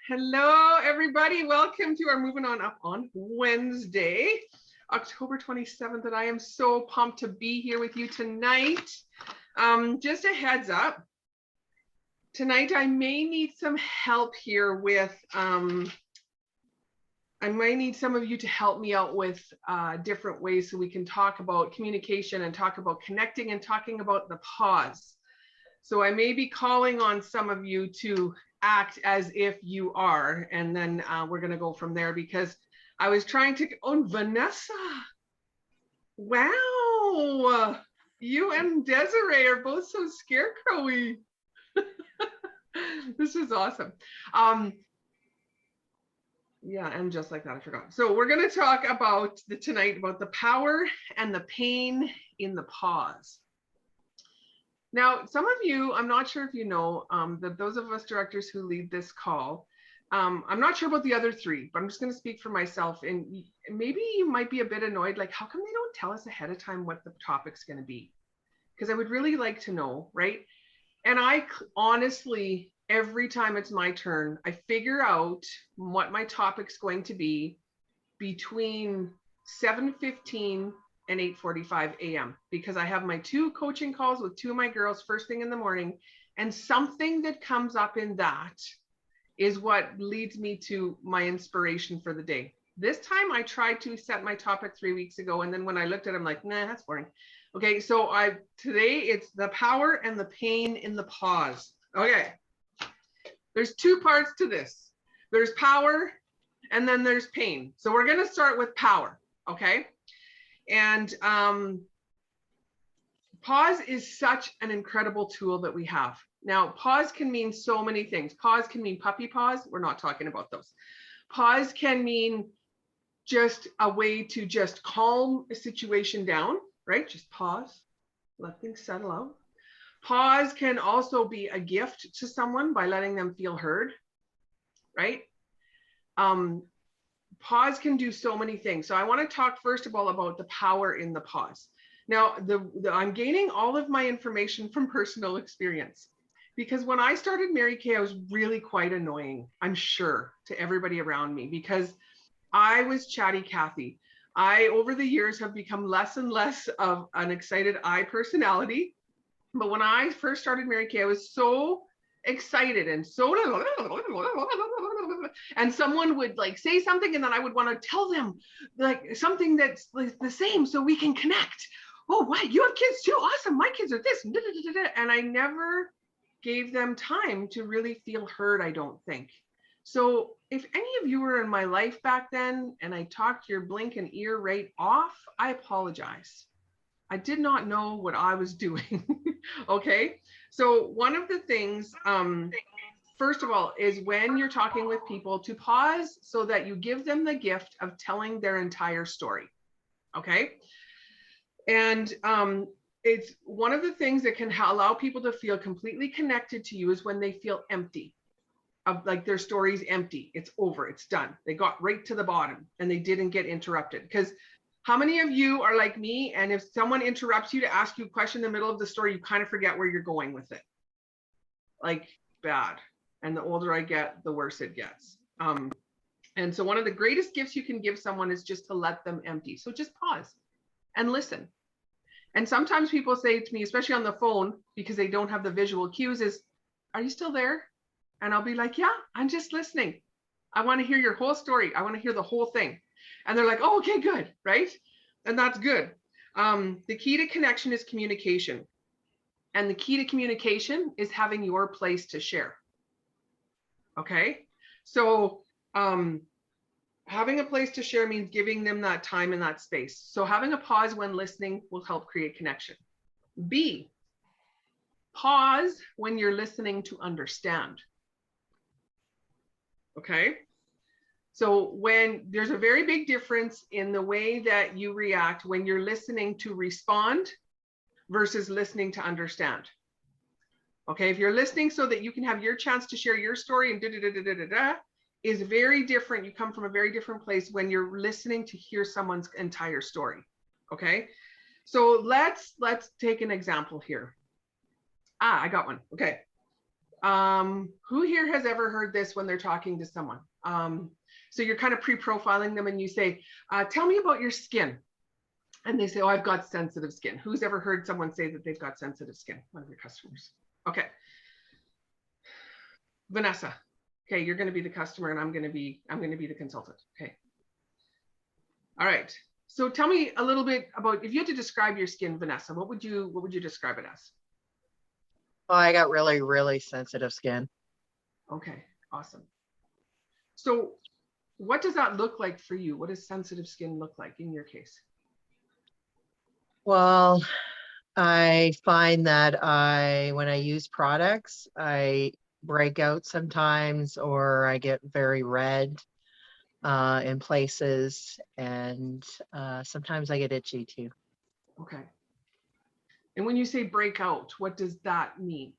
Hello, everybody. Welcome to our Moving On Up on Wednesday, October 27th. And I am so pumped to be here with you tonight. Just a heads up. Tonight, I may need some help here with, I might need some of you to help me out with different ways so we can talk about communication and talk about connecting and talking about the pause. So I may be calling on some of you to act as if you are, and then we're going to go from there, because I was trying to, oh, Vanessa, wow, you and Desiree are both so scarecrowy. This is awesome. Yeah, and just like that, I forgot. So we're going to talk about tonight about the power and the pain in the pause. Now, some of you, I'm not sure if you know, that those of us directors who lead this call, I'm not sure about the other three, but I'm just going to speak for myself. And maybe you might be a bit annoyed, like, how come they don't tell us ahead of time what the topic's going to be? Because I would really like to know, right? And I honestly, every time it's my turn, I figure out what my topic's going to be between 7:15 and 8:45 a.m. because I have my 2 coaching calls with 2 of my girls first thing in the morning, and something that comes up in that is what leads me to my inspiration for the day. This time I tried to set my topic 3 weeks ago, and then when I looked at it, I'm like, nah, that's boring. Okay, so today it's the power and the pain in the pause. Okay, there's 2 parts to this. There's power and then there's pain. So we're going to start with power, okay? And pause is such an incredible tool that we have. Now, pause can mean so many things. Pause can mean puppy pause. We're not talking about those. Pause can mean just a way to just calm a situation down, right? Just pause, let things settle out. Pause can also be a gift to someone by letting them feel heard, right? Pause can do so many things. So I want to talk first of all about the power in the pause. Now, I'm gaining all of my information from personal experience, because when I started Mary Kay, I was really quite annoying, I'm sure, to everybody around me, because I was chatty Cathy. I, over the years, have become less and less of an excited I personality. But when I first started Mary Kay, I was so excited and so, and someone would like say something, and then I would want to tell them like something that's like the same so we can connect. Oh, what, you have kids too? Awesome, my kids are this. And I never gave them time to really feel heard, I don't think. So if any of you were in my life back then and I talked your blink and ear right off, I apologize. I did not know what I was doing. Okay, so one of the things, first of all, is when you're talking with people to pause so that you give them the gift of telling their entire story. Okay, and it's one of the things that can allow people to feel completely connected to you is when they feel empty, of like their story's empty, it's over, it's done, they got right to the bottom and they didn't get interrupted. Because how many of you are like me, and if someone interrupts you to ask you a question in the middle of the story, you kind of forget where you're going with it? Like, bad. And the older I get, the worse it gets. And so one of the greatest gifts you can give someone is just to let them empty. So just pause and listen. And sometimes people say to me, especially on the phone, because they don't have the visual cues, is, are you still there? And I'll be like, yeah, I'm just listening. I want to hear your whole story. I want to hear the whole thing. And they're like, oh, okay, good, right? And that's good. The key to connection is communication. And the key to communication is having your place to share. Okay, so having a place to share means giving them that time and that space. So having a pause when listening will help create connection. B, pause when you're listening to understand. Okay. So when there's a very big difference in the way that you react when you're listening to respond versus listening to understand. Okay, if you're listening so that you can have your chance to share your story and is very different. You come from a very different place when you're listening to hear someone's entire story. Okay, so let's take an example here. I got one. Okay. Who here has ever heard this when they're talking to someone? So you're kind of pre-profiling them and you say, tell me about your skin. And they say, oh, I've got sensitive skin. Who's ever heard someone say that they've got sensitive skin? One of your customers. Okay. Vanessa. Okay, you're going to be the customer and I'm going to be the consultant. Okay. All right. So tell me a little bit about, if you had to describe your skin, Vanessa, what would you describe it as? Oh, I got really, really sensitive skin. Okay, awesome. So what does that look like for you? What does sensitive skin look like in your case? Well, I find that when I use products, I break out sometimes, or I get very red in places, and sometimes I get itchy too. Okay. And when you say break out, what does that mean?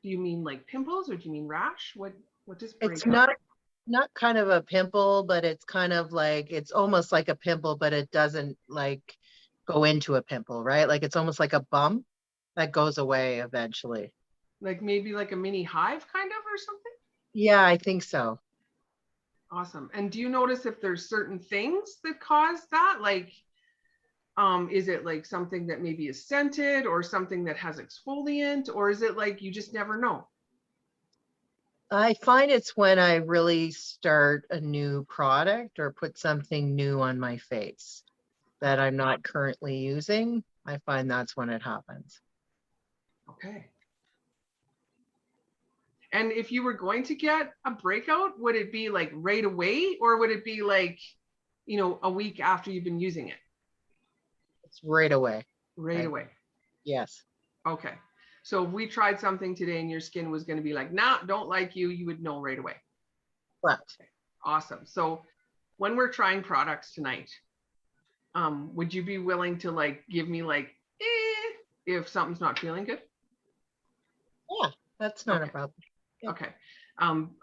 Do you mean like pimples or do you mean rash? What does break It's out? not kind of a pimple, but it's kind of like, it's almost like a pimple, but it doesn't like go into a pimple, right? Like it's almost like a bump that goes away eventually. Like maybe like a mini hive kind of or something? Yeah, I think so. Awesome. And do you notice if there's certain things that cause that? Like, is it like something that maybe is scented or something that has exfoliant, or is it like you just never know? I find it's when I really start a new product or put something new on my face that I'm not currently using. I find that's when it happens. Okay. And if you were going to get a breakout, would it be like right away or would it be like, a week after you've been using it? It's right away. Right away. Yes. Okay. So if we tried something today and your skin was going to be like, nah, don't like you, you would know right away. Correct. Okay. Awesome. So when we're trying products tonight, would you be willing to like give me like, if something's not feeling good? Yeah, that's not a Okay. problem. Yeah. Okay.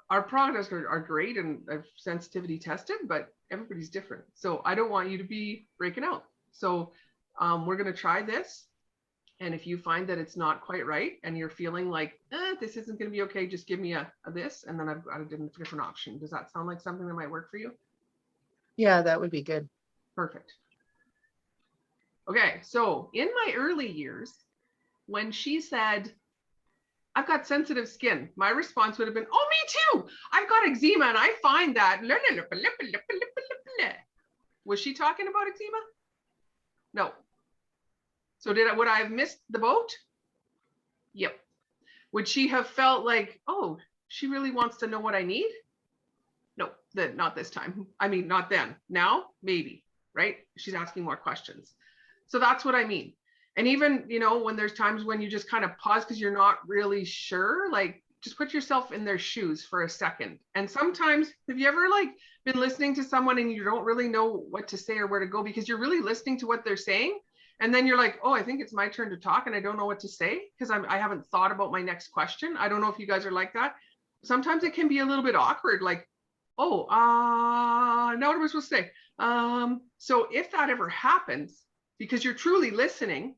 Our products are great and are sensitivity tested, but everybody's different. So I don't want you to be breaking out. So we're going to try this. And if you find that it's not quite right and you're feeling like, this isn't going to be okay, just give me a this. And then I've got a different option. Does that sound like something that might work for you? Yeah, that would be good. Perfect. Okay. So in my early years, when she said, I've got sensitive skin, my response would have been, oh, me too. I've got eczema and I find that. Was she talking about eczema? No. So would I have missed the boat? Yep. Would she have felt like, oh, she really wants to know what I need? No, not this time. I mean, not then. Now, maybe, right? She's asking more questions. So that's what I mean. And even, when there's times when you just kind of pause because you're not really sure, like just put yourself in their shoes for a second. And sometimes, have you ever like been listening to someone and you don't really know what to say or where to go because you're really listening to what they're saying? And then you're like, oh, I think it's my turn to talk and I don't know what to say because I haven't thought about my next question. I don't know if you guys are like that. Sometimes it can be a little bit awkward, like, oh, now what am I supposed to say? So if that ever happens, because you're truly listening,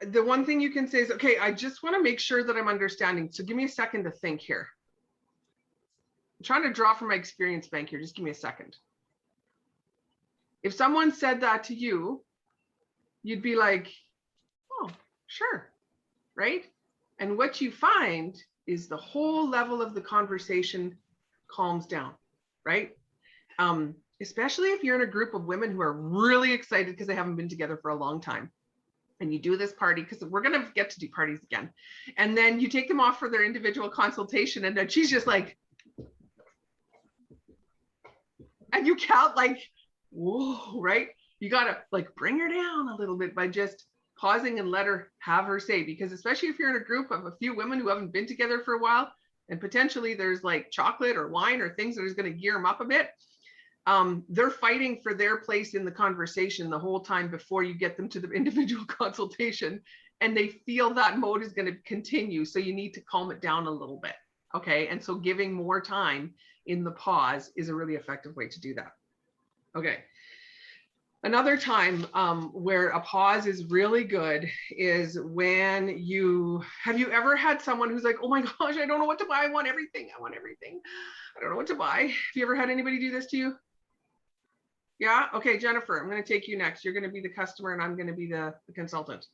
the one thing you can say is, okay, I just want to make sure that I'm understanding. So give me a second to think here. I'm trying to draw from my experience bank here. Just give me a second. If someone said that to you, you'd be like, oh, sure, right? And what you find is the whole level of the conversation calms down, right? Especially if you're in a group of women who are really excited because they haven't been together for a long time. And you do this party, because we're going to get to do parties again. And then you take them off for their individual consultation. And then she's just like, and you count like, whoa, right? You got to like bring her down a little bit by just pausing and let her have her say. Because especially if you're in a group of a few women who haven't been together for a while, and potentially there's like chocolate or wine or things that is going to gear them up a bit, they're fighting for their place in the conversation the whole time before you get them to the individual consultation, and they feel that mode is going to continue. So you need to calm it down a little bit. Okay. And so giving more time in the pause is a really effective way to do that. Okay. Another time where a pause is really good is when have you ever had someone who's like, oh my gosh, I don't know what to buy. I want everything. I want everything. I don't know what to buy. Have you ever had anybody do this to you? Yeah. Okay, Jennifer, I'm going to take you next. You're going to be the customer and I'm going to be the consultant.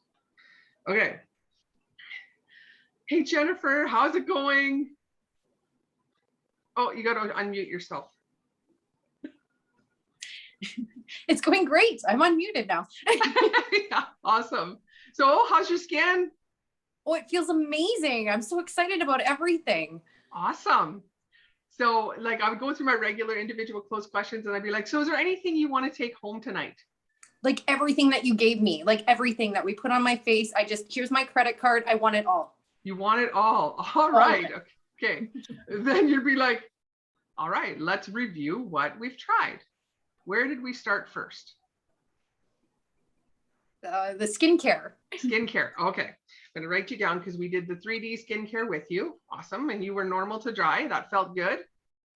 Okay. Hey, Jennifer, how's it going? Oh, you got to unmute yourself. It's going great. I'm unmuted now. Yeah, awesome. So how's your skin? Oh, it feels amazing. I'm so excited about everything. Awesome. So like I would go through my regular individual closed questions and I'd be like, so is there anything you want to take home tonight? Like everything that you gave me, like everything that we put on my face. Here's my credit card. I want it all. You want it all. All right. Okay. Then you'd be like, all right, let's review what we've tried. Where did we start first? The skincare. Skincare. Okay. I'm going to write you down because we did the 3D skincare with you. Awesome. And you were normal to dry. That felt good.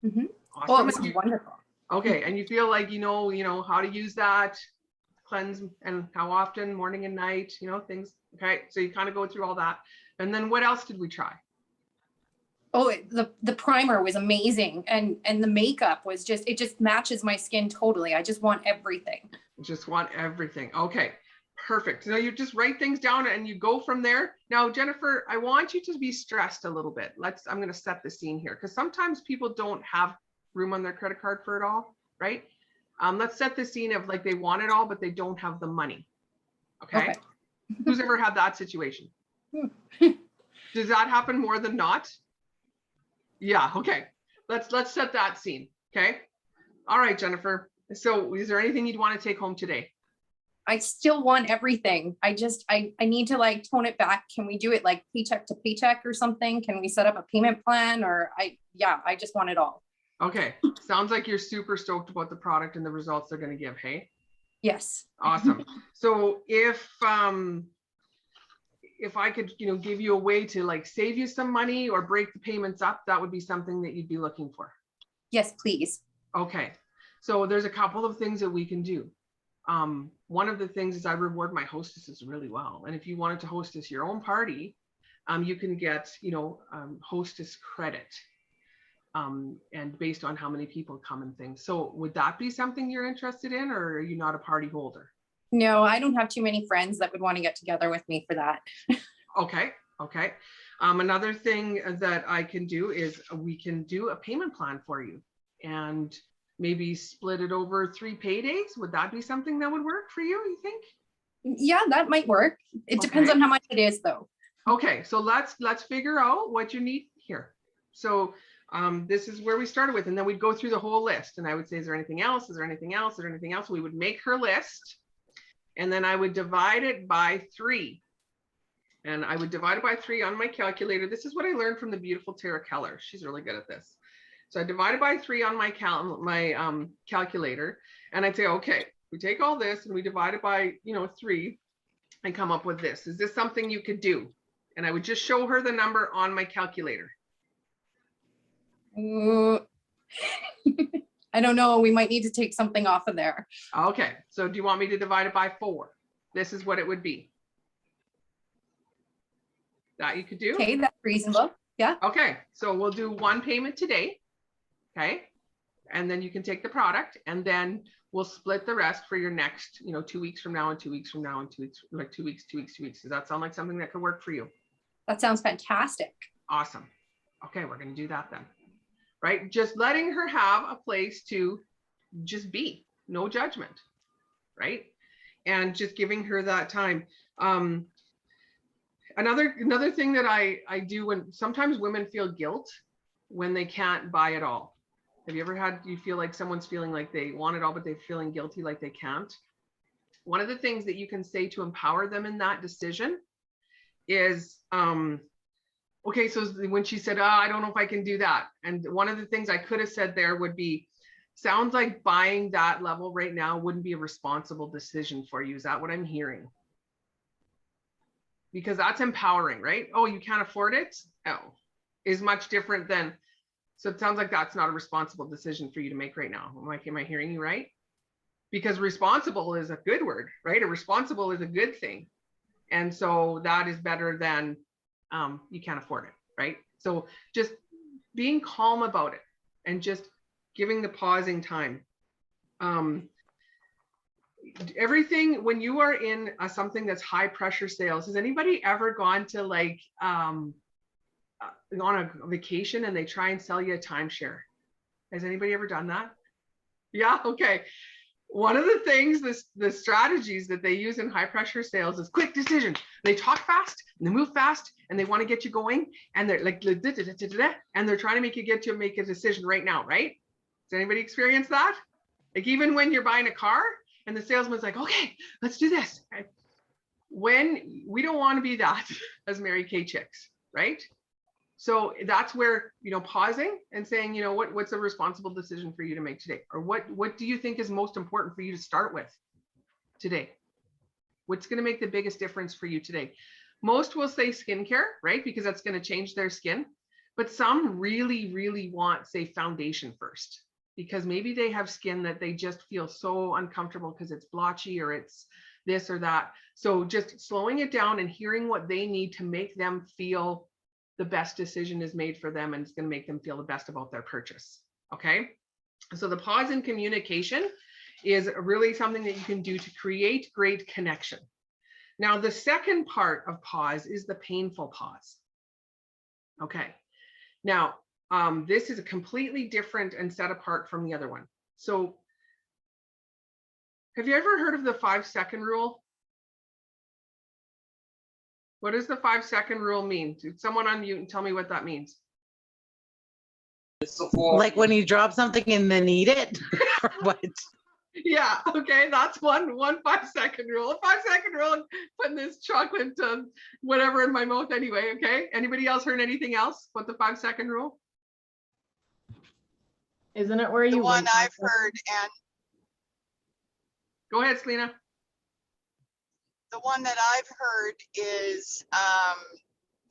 Mm-hmm. Awesome. Oh, it was wonderful. Okay. And you feel like, you know how to use that, cleanse and how often, morning and night, things. Okay. So you kind of go through all that. And then what else did we try? Oh, the primer was amazing. And the makeup was it just matches my skin totally. I just want everything. Just want everything. Okay, perfect. So you just write things down and you go from there. Now, Jennifer, I want you to be stressed a little bit. I'm going to set the scene here because sometimes people don't have room on their credit card for it all, right? Let's set the scene of like they want it all, but they don't have the money. Okay. Who's ever had that situation? Does that happen more than not? Yeah. Okay. Let's set that scene. Okay. All right, Jennifer. So is there anything you'd want to take home today? I still want everything. I need to like tone it back. Can we do it like paycheck to paycheck or something? Can we set up a payment plan I just want it all. Okay. Sounds like you're super stoked about the product and the results they're going to give. Hey. Yes. Awesome. So if I could, give you a way to like save you some money or break the payments up, that would be something that you'd be looking for. Yes, please. Okay. So there's a couple of things that we can do. One of the things is I reward my hostesses really well. And if you wanted to hostess your own party, you can get, hostess credit. And based on how many people come and things. So would that be something you're interested in, or are you not a party holder? No, I don't have too many friends that would want to get together with me for that. Okay. Another thing that I can do is we can do a payment plan for you and maybe split it over 3 paydays. Would that be something that would work for you think? Yeah, that might work. It depends on how much it is though. Okay, so let's figure out what you need here. So this is where we started with, and then we'd go through the whole list and I would say, is there anything else? Is there anything else? Is there anything else? We would make her list and then I would divide it by 3. And I would divide it by 3 on my calculator. This is what I learned from the beautiful Tara Keller. She's really good at this. So I divided by 3 on my calculator, and I'd say, okay, we take all this and we divide it by 3 and come up with this. Is this something you could do? And I would just show her the number on my calculator. I don't know. We might need to take something off of there. Okay. So do you want me to divide it by 4? This is what it would be. That you could do? Okay, that's reasonable. Yeah. Okay. So we'll do 1 payment today. Okay. And then you can take the product and then we'll split the rest for your next, 2 weeks from now and 2 weeks from now and 2 weeks, like 2 weeks, 2 weeks, 2 weeks. Does that sound like something that could work for you? That sounds fantastic. Awesome. Okay. We're going to do that then. Right? Just letting her have a place to just be, no judgment, right? And just giving her that time. Another thing that I do when sometimes women feel guilt when they can't buy it all. Have you ever you feel like someone's feeling like they want it all, but they're feeling guilty like they can't? One of the things that you can say to empower them in that decision is, okay, so when she said, I don't know if I can do that. And one of the things I could have said there would be, sounds like buying that level right now wouldn't be a responsible decision for you. Is that what I'm hearing? Because that's empowering, right? Oh, you can't afford it? Oh, is much different than, so it sounds like that's not a responsible decision for you to make right now. Am I hearing you right? because responsible is a good word, right? A responsible is a good thing. And so that is better than you can't afford it, right? So just being calm about it and just giving the pausing time. Everything, when you are in something that's high pressure sales, has anybody ever gone to like on a vacation and they try and sell you a timeshare? Has anybody ever done that? Yeah, okay. One of the things, the strategies that they use in high pressure sales is quick decision. They talk fast and they move fast and they want to get you going, and they're like, and they're trying to make you make a decision right now, right? Does anybody experience that? Like even when you're buying a car and the salesman's like, okay, let's do this. When we don't want to be that as Mary Kay chicks, right? So that's where, you know, pausing and saying, you know, what's a responsible decision for you to make today? Or what do you think is most important for you to start with today? What's going to make the biggest difference for you today? Most will say skincare, right? Because that's going to change their skin. But some really, really want, say, foundation first, because maybe they have skin that they just feel so uncomfortable because it's blotchy or it's this or that. So just slowing it down and hearing what they need to make them feel the best decision is made for them, and it's going to make them feel the best about their purchase. Okay. So the pause in communication is really something that you can do to create great connection. Now, the second part of pause is the painful pause. Okay. Now, this is a completely different and set apart from the other one. So have you ever heard of the 5-second rule? What does the 5-second rule mean? Did someone unmute and tell me what that means? Like when you drop something and then eat it? Or what? Yeah, okay, that's one 5-second rule. A 5-second rule, putting this chocolate whatever in my mouth anyway, okay? Anybody else heard anything else? What the 5-second rule? Isn't it where The you one wait I've heard, and Go ahead, Selena. the one that I've heard is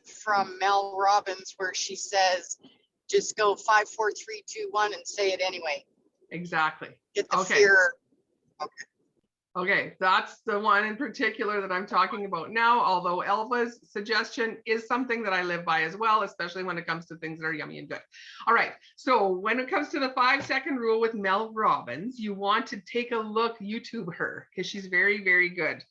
from Mel Robbins, where she says, just go 5, 4, 3, 2, 1 and say it anyway. Exactly. Get the Okay. fear. Okay, that's the one in particular that I'm talking about now, although Elva's suggestion is something that I live by as well, especially when it comes to things that are yummy and good. All right, so when it comes to the 5-second rule with Mel Robbins, you want to take a look, YouTube her, because she's very, very good.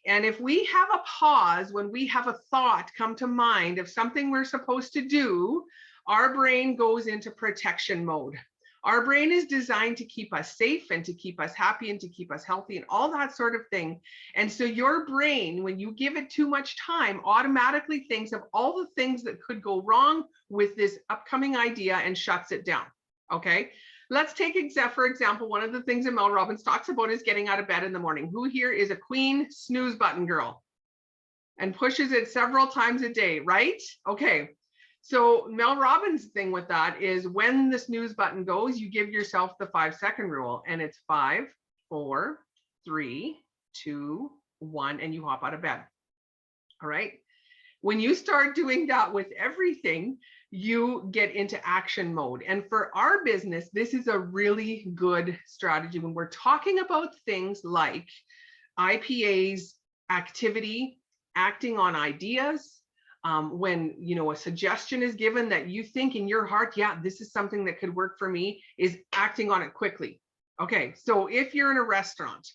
And if we have a pause, when we have a thought come to mind of something we're supposed to do, our brain goes into protection mode. Our brain is designed to keep us safe and to keep us happy and to keep us healthy and all that sort of thing. And so your brain, when you give it too much time, automatically thinks of all the things that could go wrong with this upcoming idea and shuts it down. Okay. Let's take, for example, one of the things that Mel Robbins talks about is getting out of bed in the morning. Who here is a queen snooze button girl and pushes it several times a day, right? Okay. So Mel Robbins' thing with that is when the snooze button goes, you give yourself the 5-second rule, and it's 5, 4, 3, 2, 1, and you hop out of bed. All right. When you start doing that with everything, you get into action mode. And for our business, this is a really good strategy when we're talking about things like IPAs, activity, acting on ideas. When, you know, a suggestion is given that you think in your heart, yeah, this is something that could work for me, is acting on it quickly. Okay, so if you're in a restaurant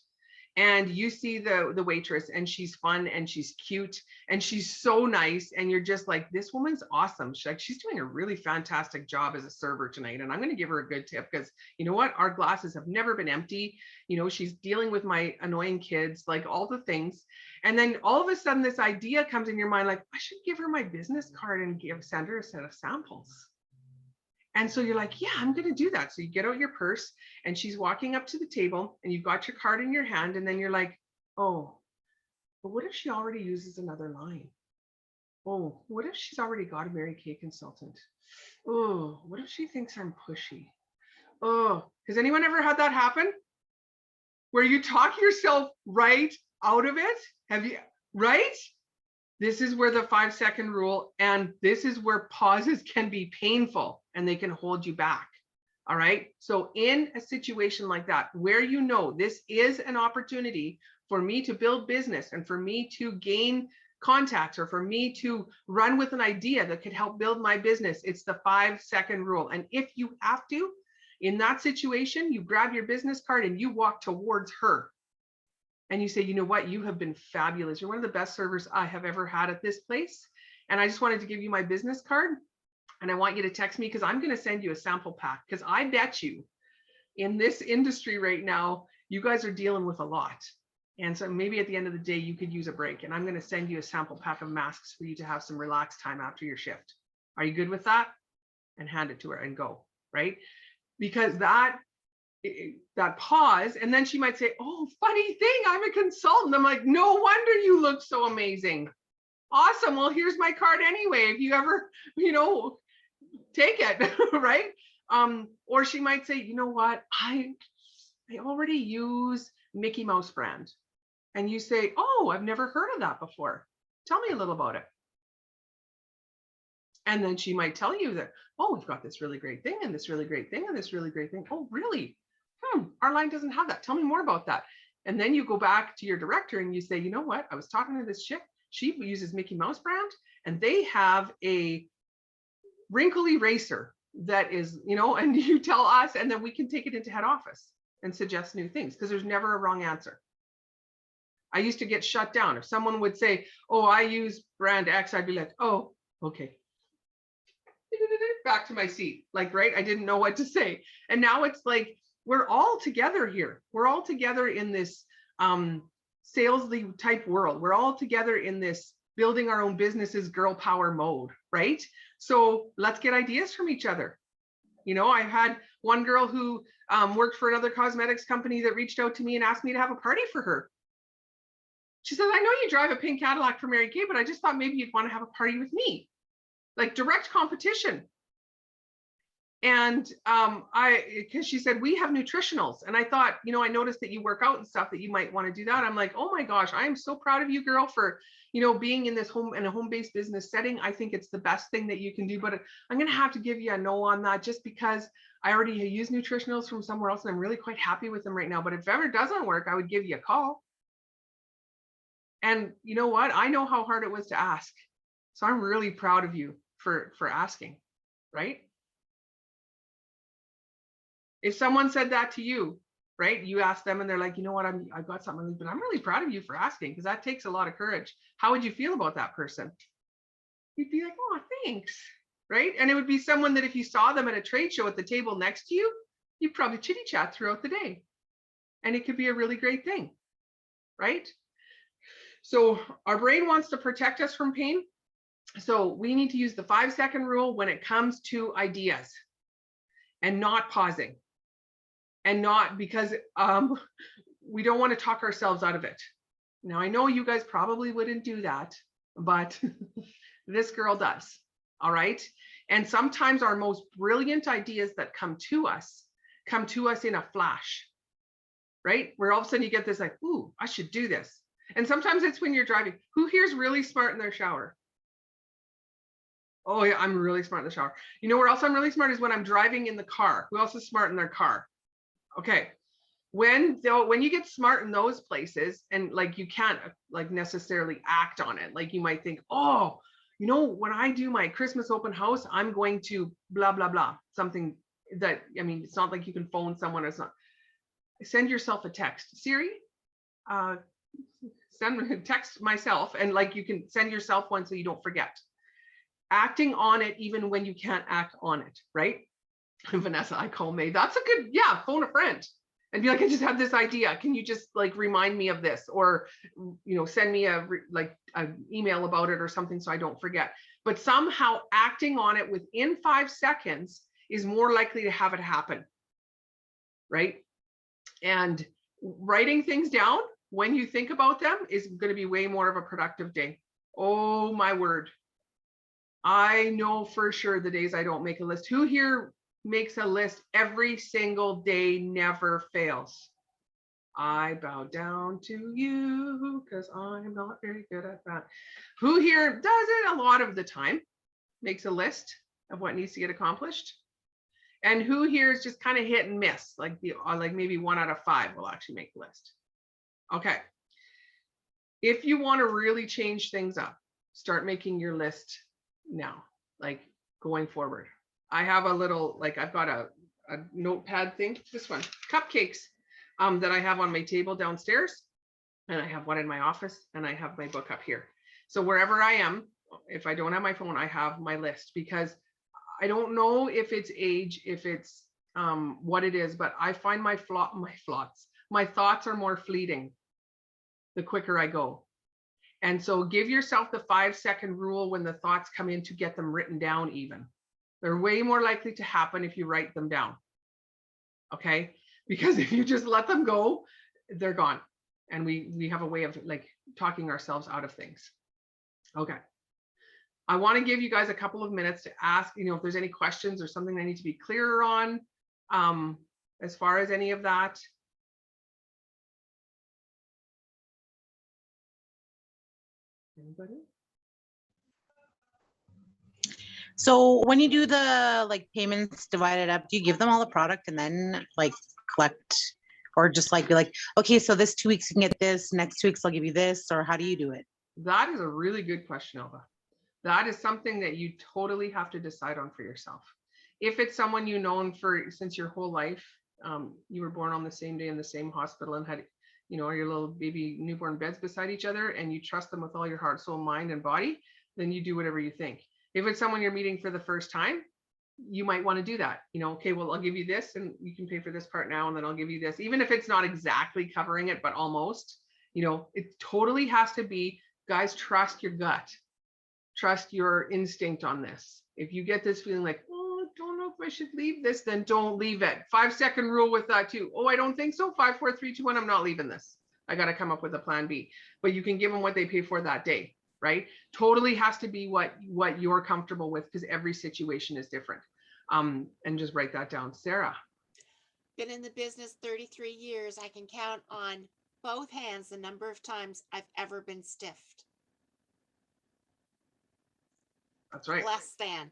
and you see the waitress and she's fun and she's cute and she's so nice and you're just like, this woman's awesome. She's doing a really fantastic job as a server tonight, and I'm going to give her a good tip because you know what? Our glasses have never been empty. You know, she's dealing with my annoying kids, like all the things. And then all of a sudden this idea comes in your mind, like, I should give her my business card and send her a set of samples. And so you're like, yeah, I'm going to do that. So you get out your purse and she's walking up to the table and you've got your card in your hand. And then you're like, oh, but what if she already uses another line? Oh, what if she's already got a Mary Kay consultant? Oh, what if she thinks I'm pushy? Oh, has anyone ever had that happen? Where you talk yourself right out of it? Have you, right? This is where the 5-second rule, and this is where pauses can be painful and they can hold you back. All right. So in a situation like that, where you know this is an opportunity for me to build business and for me to gain contacts or for me to run with an idea that could help build my business, it's the 5-second rule. And if you have to, in that situation, you grab your business card and you walk towards her. And you say, you know what, you have been fabulous. You're one of the best servers I have ever had at this place. And I just wanted to give you my business card. And I want you to text me because I'm going to send you a sample pack, because I bet you in this industry right now, you guys are dealing with a lot. And so maybe at the end of the day, you could use a break. And I'm going to send you a sample pack of masks for you to have some relaxed time after your shift. Are you good with that? And hand it to her and go, right? Because that pause, and then she might say, oh, funny thing, I'm a consultant. I'm like, no wonder you look so amazing. Awesome. Well, here's my card anyway. If you ever, take it, right? Or she might say, you know what, I already use Mickey Mouse brand. And you say, oh, I've never heard of that before. Tell me a little about it. And then she might tell you that, oh, we've got this really great thing and this really great thing and this really great thing. Oh, really? Our line doesn't have that. Tell me more about that. And then you go back to your director and you say, you know what? I was talking to this chick. She uses Mickey Mouse brand and they have a wrinkle eraser that is, and you tell us, and then we can take it into head office and suggest new things, because there's never a wrong answer. I used to get shut down. If someone would say, oh, I use brand X, I'd be like, oh, okay. Back to my seat. Like, right? I didn't know what to say. And now it's like, we're all together here. We're all together in this salesy type world. We're all together in this building our own businesses, girl power mode, right? So let's get ideas from each other. I had one girl who worked for another cosmetics company that reached out to me and asked me to have a party for her. She says, I know you drive a pink Cadillac for Mary Kay, but I just thought maybe you'd want to have a party with me. Like direct competition. And because she said, we have nutritionals. And I thought, I noticed that you work out and stuff, that you might want to do that. I'm like, oh my gosh, I am so proud of you, girl, for, being in this home-based business setting. I think it's the best thing that you can do, but I'm going to have to give you a no on that, just because I already use nutritionals from somewhere else and I'm really quite happy with them right now. But if ever doesn't work, I would give you a call. And you know what? I know how hard it was to ask. So I'm really proud of you for asking, right? If someone said that to you, right, you ask them and they're like, you know what, I've got something, but I'm really proud of you for asking, because that takes a lot of courage. How would you feel about that person? You'd be like, oh, thanks, right? And it would be someone that if you saw them at a trade show at the table next to you, you'd probably chitty chat throughout the day. And it could be a really great thing, right? So our brain wants to protect us from pain. So we need to use the 5-second rule when it comes to ideas, and not pausing. And not because we don't want to talk ourselves out of it. Now, I know you guys probably wouldn't do that, but this girl does. All right. And sometimes our most brilliant ideas that come to us in a flash, right? Where all of a sudden you get this like, ooh, I should do this. And sometimes it's when you're driving. Who here's really smart in their shower? Oh yeah, I'm really smart in the shower. You know where else I'm really smart is when I'm driving in the car. Who else is smart in their car? Okay. When you get smart in those places, and like you can't like necessarily act on it, like you might think, oh, when I do my Christmas open house, I'm going to blah blah blah, something that, it's not like you can phone someone. It's not. Send yourself a text, Siri, text myself, and like you can send yourself one so you don't forget. Acting on it even when you can't act on it, right? Vanessa, I call May. That's a good, phone a friend and be like, I just had this idea. Can you just like remind me of this, or, send me an email about it or something so I don't forget. But somehow acting on it within 5 seconds is more likely to have it happen, right? And writing things down when you think about them is going to be way more of a productive day. Oh my word. I know for sure the days I don't make a list. Who here makes a list every single day, never fails? I bow down to you because I'm not very good at that. Who here does it a lot of the time? Makes a list of what needs to get accomplished? And who here is just kind of hit and miss, like like maybe 1 out of 5 will actually make the list. Okay. If you want to really change things up, start making your list now, like going forward. I have a little, like I've got a notepad thing, this one, cupcakes, that I have on my table downstairs. And I have one in my office and I have my book up here. So wherever I am, if I don't have my phone, I have my list, because I don't know if it's age, if it's what it is, but I find my thoughts are more fleeting the quicker I go. And so give yourself the 5-second rule when the thoughts come in to get them written down even. They're way more likely to happen if you write them down. Okay? Because if you just let them go, they're gone. And we have a way of like talking ourselves out of things. Okay. I want to give you guys a couple of minutes to ask, if there's any questions or something I need to be clearer on, as far as any of that. Anybody? So when you do the like payments divided up, do you give them all the product and then like collect, or just like be like, okay, so this 2 weeks you can get this, next 2 weeks I'll give you this, or how do you do it? That is a really good question, Elva. That is something that you totally have to decide on for yourself. If it's someone you've known since your whole life, you were born on the same day in the same hospital and had, your little baby newborn beds beside each other, and you trust them with all your heart, soul, mind, and body, then you do whatever you think. If it's someone you're meeting for the first time, you might want to do that. Okay, well, I'll give you this and you can pay for this part now, and then I'll give you this, even if it's not exactly covering it, but almost. It totally has to be, guys, trust your gut. Trust your instinct on this. If you get this feeling like, oh, I don't know if I should leave this, then don't leave it. 5-second rule with that too. Oh, I don't think so. 5, 4, 3, 2, 1. I'm not leaving this. I got to come up with a plan B. But you can give them what they pay for that day, right? Totally has to be what you're comfortable with, because every situation is different. And just write that down. Sarah. Been in the business 33 years. I can count on both hands the number of times I've ever been stiffed. That's right. Less than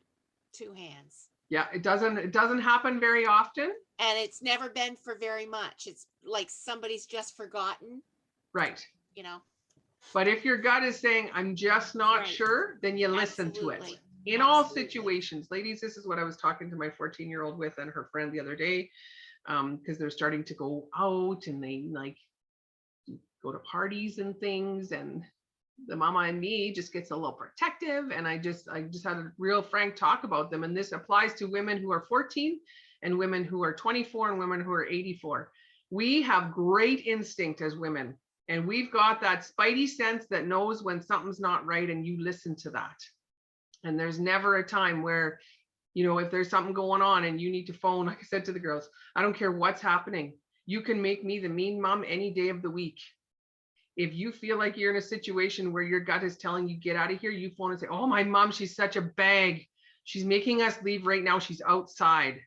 2 hands. Yeah, it doesn't happen very often. And it's never been for very much. It's like somebody's just forgotten. Right. But if your gut is saying, I'm just not sure, then you listen to it. In all situations. Ladies, this is what I was talking to my 14-year-old with and her friend the other day, because they're starting to go out and they like go to parties and things, and the mama and me just gets a little protective, and I just had a real frank talk about them. And this applies to women who are 14 and women who are 24 and women who are 84. We have great instinct as women, and we've got that spidey sense that knows when something's not right, and you listen to that. And there's never a time where, if there's something going on and you need to phone, like I said to the girls, I don't care what's happening. You can make me the mean mom any day of the week. If you feel like you're in a situation where your gut is telling you get out of here, you phone and say, oh, my mom, she's such a bag. She's making us leave right now. She's outside.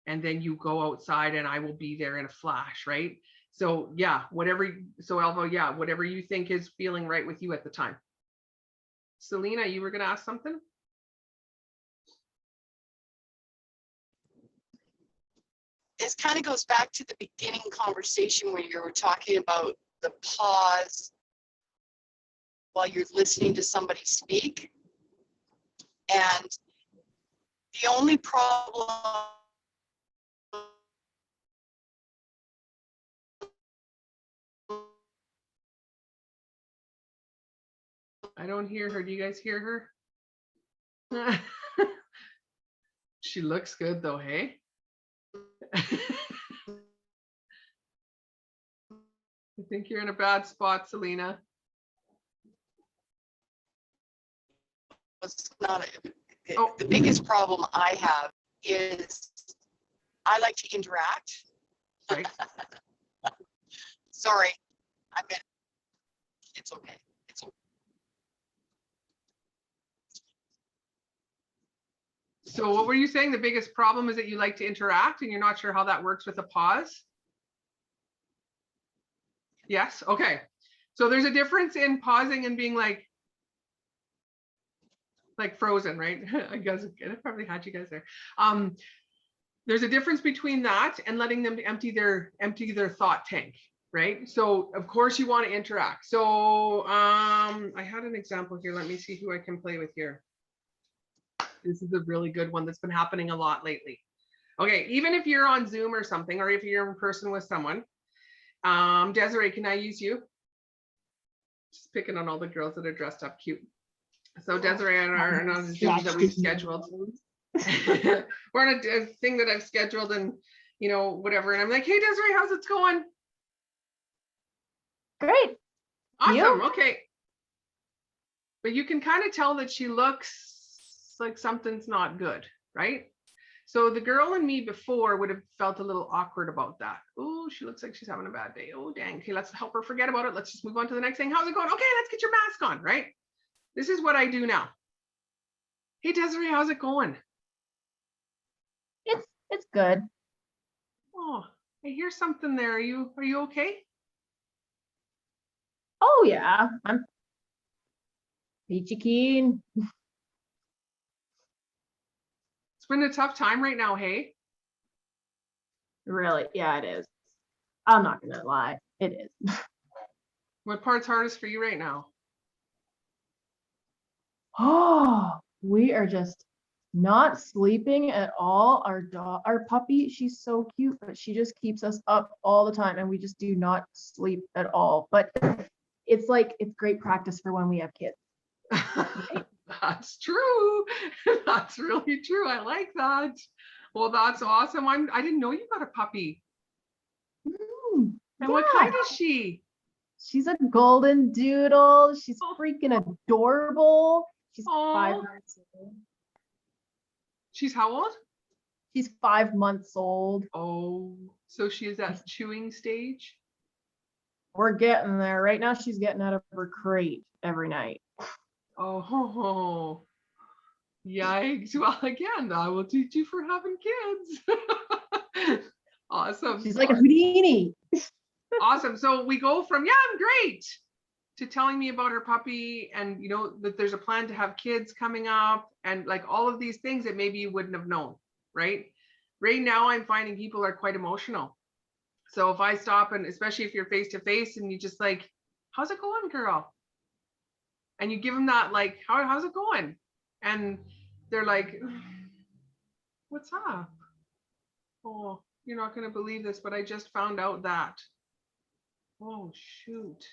And then you go outside and I will be there in a flash, right? So yeah, Elva, yeah, whatever you think is feeling right with you at the time. Selena, you were going to ask something? This kind of goes back to the beginning conversation where you were talking about the pause while you're listening to somebody speak. And the only problem I don't hear her. Do you guys hear her? She looks good though, hey? I think you're in a bad spot, Selena. was not the biggest problem I have is I like to interact. Right. Sorry, it's okay. It's okay. So what were you saying? The biggest problem is that you like to interact and you're not sure how that works with a pause? Yes. Okay. So there's a difference in pausing and being like frozen, right? I guess I probably had you guys there. There's a difference between that and letting them empty their thought tank, right? So of course you want to interact. So I had an example here. Let me see who I can play with here. This is a really good one that's been happening a lot lately. Okay, even if you're on Zoom or something, or if you're in person with someone, Desiree, can I use you? Just picking on all the girls that are dressed up cute. So Desiree and I are on a Zoom that we've scheduled. We're on a thing that I've scheduled, and you know, whatever. And I'm like, hey Desiree, how's it going? Great. Awesome. You? Okay. But you can kind of tell that she looks like something's not good, right? So the girl and me before would have felt a little awkward about that. Oh, she looks like she's having a bad day. Oh, dang. Okay, let's help her forget about it. Let's just move on to the next thing. How's it going? Okay, let's get your mask on, right? This is what I do now. Hey Desiree, how's it going? It's good. Oh, I hear something there. Are you okay? Oh yeah, I'm peachy keen. It's been a tough time right now, hey? Really, yeah, it is. I'm not gonna lie, it is. What part's hardest for you right now? Oh, we are just not sleeping at all. Our puppy, she's so cute, but she just keeps us up all the time, and we just do not sleep at all. But it's like it's great practice for when we have kids. That's true. That's really true. I like that. Well, that's awesome. I didn't know you got a puppy. Mm, And what yeah. kind is she? She's a golden doodle. She's Oh. freaking adorable. She's Aw. 5 months old. She's how old? She's 5 months old. Oh, so she is at chewing stage. We're getting there. Right now, she's getting out of her crate every night. Oh, yikes. Well, again, I will teach you for having kids. Awesome. She's like a Houdini. Awesome. So we go from, yeah, I'm great, to telling me about her puppy, and you know that there's a plan to have kids coming up, and like all of these things that maybe you wouldn't have known, right? Right now, I'm finding people are quite emotional. So if I stop, and especially if you're face to face and you just like, how's it going, girl? And you give them that, like, how's it going? And they're like, what's up? Oh, you're not going to believe this, but I just found out that. Oh, shoot.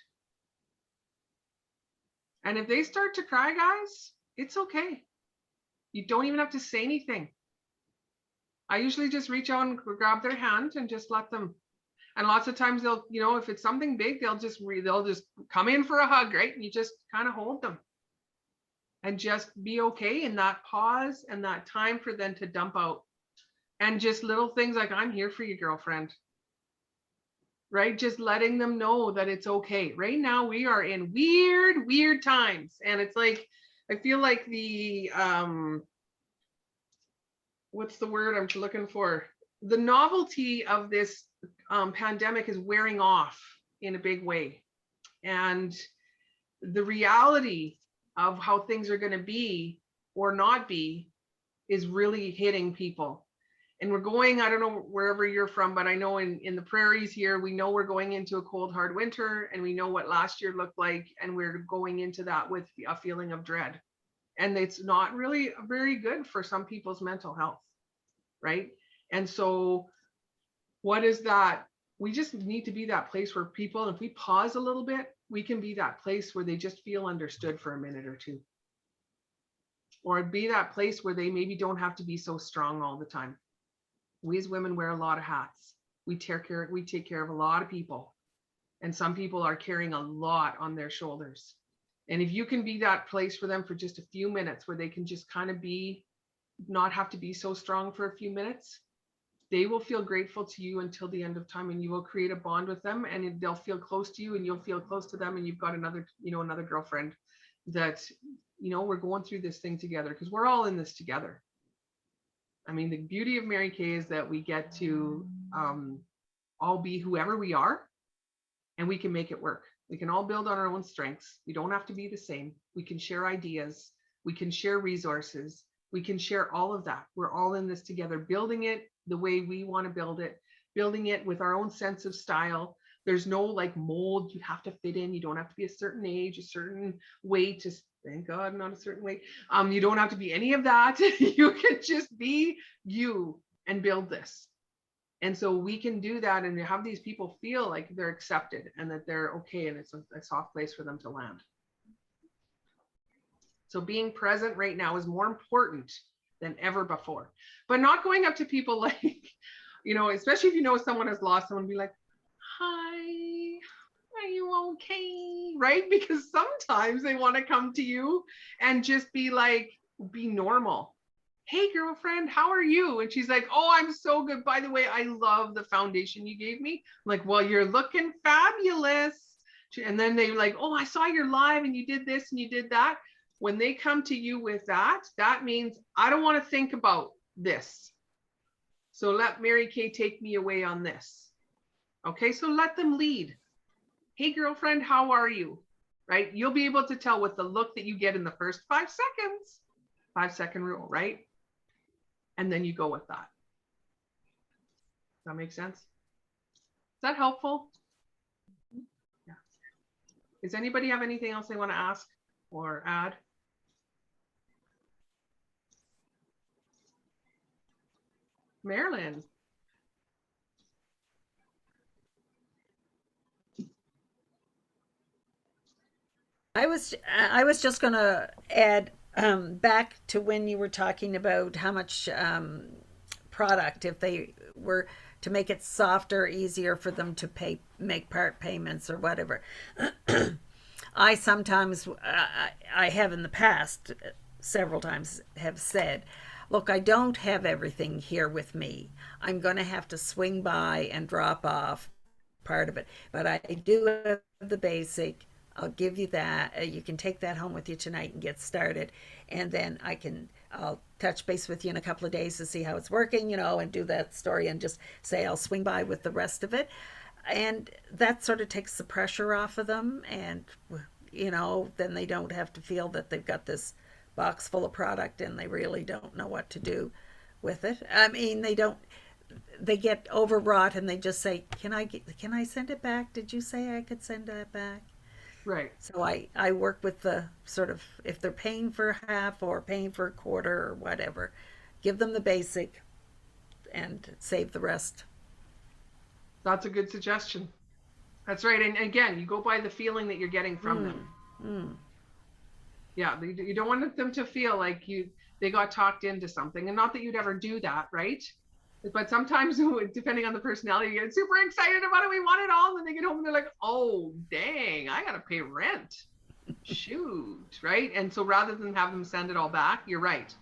And if they start to cry, guys, it's okay. You don't even have to say anything. I usually just reach out and grab their hand and just let them. And lots of times they'll, you know, if it's something big, they'll just come in for a hug, right? And you just kind of hold them and just be okay in that pause and that time for them to dump out. And just little things like, I'm here for you, girlfriend. Right? Just letting them know that it's okay. Right now we are in weird times. And it's like, I feel like the, what's the word I'm looking for? The novelty of this pandemic is wearing off in a big way. And the reality of how things are going to be or not be is really hitting people. And we're going, I don't know wherever you're from, but I know in the prairies here, we know we're going into a cold, hard winter, and we know what last year looked like. And we're going into that with a feeling of dread. And it's not really very good for some people's mental health, right? And so what is that? We just need to be that place where people, if we pause a little bit, we can be that place where they just feel understood for a minute or two. Or be that place where they maybe don't have to be so strong all the time. We as women wear a lot of hats. We take care of a lot of people. And some people are carrying a lot on their shoulders. And if you can be that place for them for just a few minutes where they can just kind of be, not have to be so strong for a few minutes, they will feel grateful to you until the end of time, and you will create a bond with them, and they'll feel close to you and you'll feel close to them, and you've got another, you know, another girlfriend that, you know, we're going through this thing together because we're all in this together. I mean, the beauty of Mary Kay is that we get to all be whoever we are, and we can make it work. We can all build on our own strengths. We don't have to be the same. We can share ideas. We can share resources. We can share all of that. We're all in this together, building it the way we want to build it, building it with our own sense of style. There's no like mold you have to fit in. You don't have to be a certain age, a certain weight, just thank God, not a certain weight. You don't have to be any of that. You can just be you and build this. And so we can do that and have these people feel like they're accepted and that they're okay and it's a soft place for them to land. So being present right now is more important than ever before. But not going up to people like, you know, especially if you know someone has lost someone, be like, hi, are you okay? Right? Because sometimes they want to come to you and just be like, be normal. Hey, girlfriend, how are you? And she's like, oh, I'm so good. By the way, I love the foundation you gave me. I'm like, well, you're looking fabulous. And then they like, oh, I saw your live and you did this and you did that. When they come to you with that, that means I don't want to think about this. So let Mary Kay take me away on this. Okay, so let them lead. Hey, girlfriend, how are you? Right? You'll be able to tell with the look that you get in the first 5 seconds, 5-second rule, right? And then you go with that. Does that make sense? Is that helpful? Yeah. Does anybody have anything else they want to ask or add? Marilyn. I was just going to add back to when you were talking about how much product, if they were to make it softer, easier for them to make part payments or whatever. I sometimes, I have in the past several times have said, look, I don't have everything here with me. I'm going to have to swing by and drop off part of it, but I do have the basic. I'll give you that. You can take that home with you tonight and get started. And then I'll touch base with you in a couple of days to see how it's working, you know, and do that story and just say I'll swing by with the rest of it. And that sort of takes the pressure off of them. And, you know, then they don't have to feel that they've got this box full of product and they really don't know what to do with it. I mean, they get overwrought and they just say, can I send it back? Did you say I could send that back? Right. So I work with the sort of, if they're paying for half or paying for a quarter or whatever, give them the basic and save the rest. That's a good suggestion. That's right. And again, you go by the feeling that you're getting from them. Yeah, you don't want them to feel like they got talked into something, and not that you'd ever do that, right? But sometimes, depending on the personality, you get super excited about it. We want it all, and then they get home and they're like, "Oh, dang, I gotta pay rent." Shoot, right? And so rather than have them send it all back, you're right.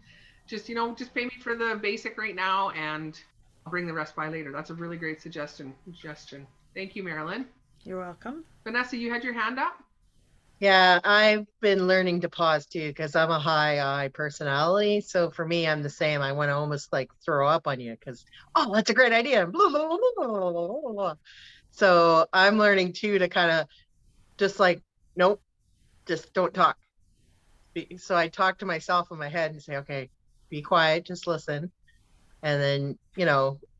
Just just pay me for the basic right now, and I'll bring the rest by later. That's a really great suggestion. Thank you, Marilyn. You're welcome. Vanessa, you had your hand up. Yeah, I've been learning to pause too because I'm a high I personality. So for me, I'm the same. I want to almost like throw up on you because, oh, that's a great idea. Blah, blah, blah, blah, blah, blah. So I'm learning too to kind of just like, nope, just don't talk. So I talk to myself in my head and say, okay, be quiet, just listen. And then,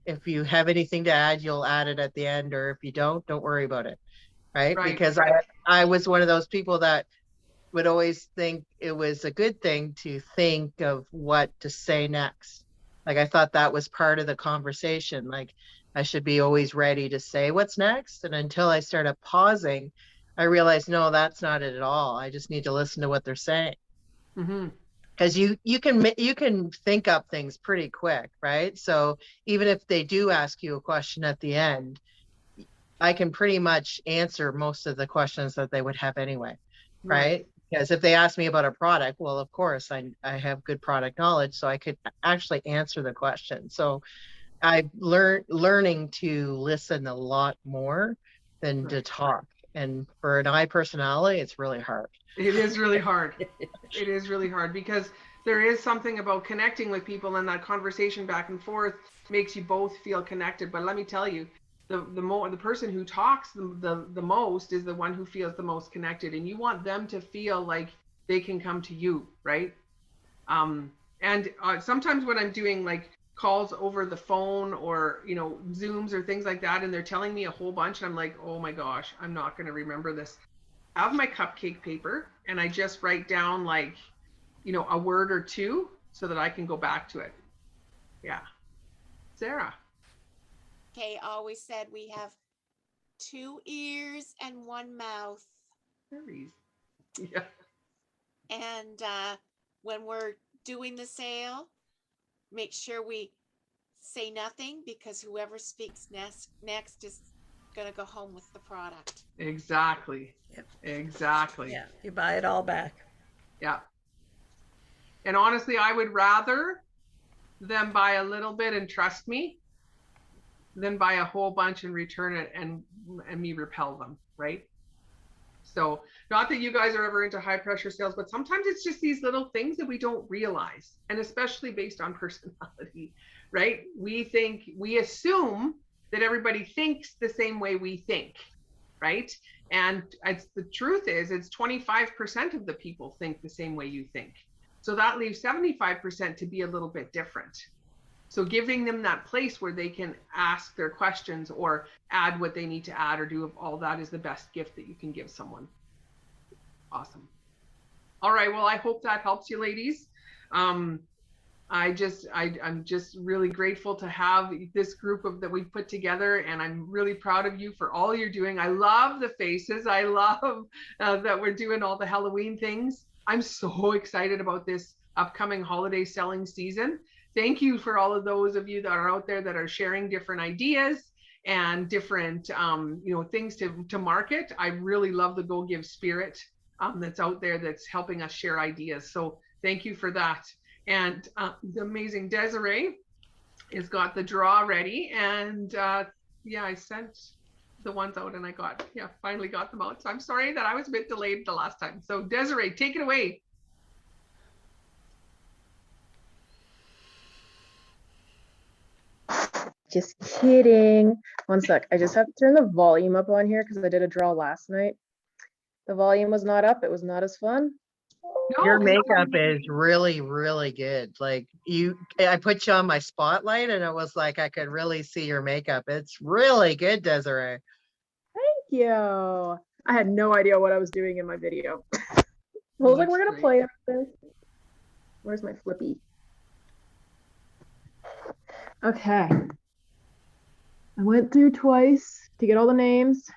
if you have anything to add, you'll add it at the end. Or if you don't worry about it. Right? Because I was one of those people that would always think it was a good thing to think of what to say next. Like I thought that was part of the conversation. Like I should be always ready to say what's next. And until I started pausing, I realized, no, that's not it at all. I just need to listen to what they're saying. Because you can think up things pretty quick, right? So even if they do ask you a question at the end, I can pretty much answer most of the questions that they would have anyway, right? Because if they ask me about a product, well, of course, I have good product knowledge, so I could actually answer the question. So I've learning to listen a lot more than to talk. And for an I personality, it's really hard. It is really hard. It is really hard because there is something about connecting with people, and that conversation back and forth makes you both feel connected. But let me tell you, the person who talks the most is the one who feels the most connected, and you want them to feel like they can come to you, right? And sometimes when I'm doing like calls over the phone or, you know, Zooms or things like that, and they're telling me a whole bunch, and I'm like, oh my gosh, I'm not going to remember this. I have my cupcake paper and I just write down like, you know, a word or two so that I can go back to it. Yeah. Sarah. Kay always said we have 2 ears and 1 mouth. Very easy. Yeah. And when we're doing the sale, make sure we say nothing, because whoever speaks next is going to go home with the product. Exactly. Yep. Exactly. Yeah, you buy it all back. Yeah. And honestly, I would rather them buy a little bit and trust me than buy a whole bunch and return it and me repel them, right? So not that you guys are ever into high pressure sales, but sometimes it's just these little things that we don't realize, and especially based on personality, right? We assume that everybody thinks the same way we think, right? And the truth is, it's 25% of the people think the same way you think. So that leaves 75% to be a little bit different. So giving them that place where they can ask their questions or add what they need to add or do all that is the best gift that you can give someone. Awesome. All right. Well, I hope that helps you, ladies. I'm just really grateful to have this group that we've put together, and I'm really proud of you for all you're doing. I love the faces. I love that we're doing all the Halloween things. I'm so excited about this upcoming holiday selling season. Thank you for all of those of you that are out there that are sharing different ideas and different things to market. I really love the Go Give spirit that's out there that's helping us share ideas. So thank you for that. And the amazing Desiree has got the draw ready. And yeah, I sent the ones out and finally got them out. So I'm sorry that I was a bit delayed the last time. So Desiree, take it away. Just kidding. One sec. I just have to turn the volume up on here because I did a draw last night. The volume was not up. It was not as fun. Your makeup is really, really good. Like I put you on my spotlight and it was like I could really see your makeup. It's really good, Desiree. Thank you. I had no idea what I was doing in my video. I was like, we're gonna play this. Where's my flippy? Okay. I went through twice to get all the names.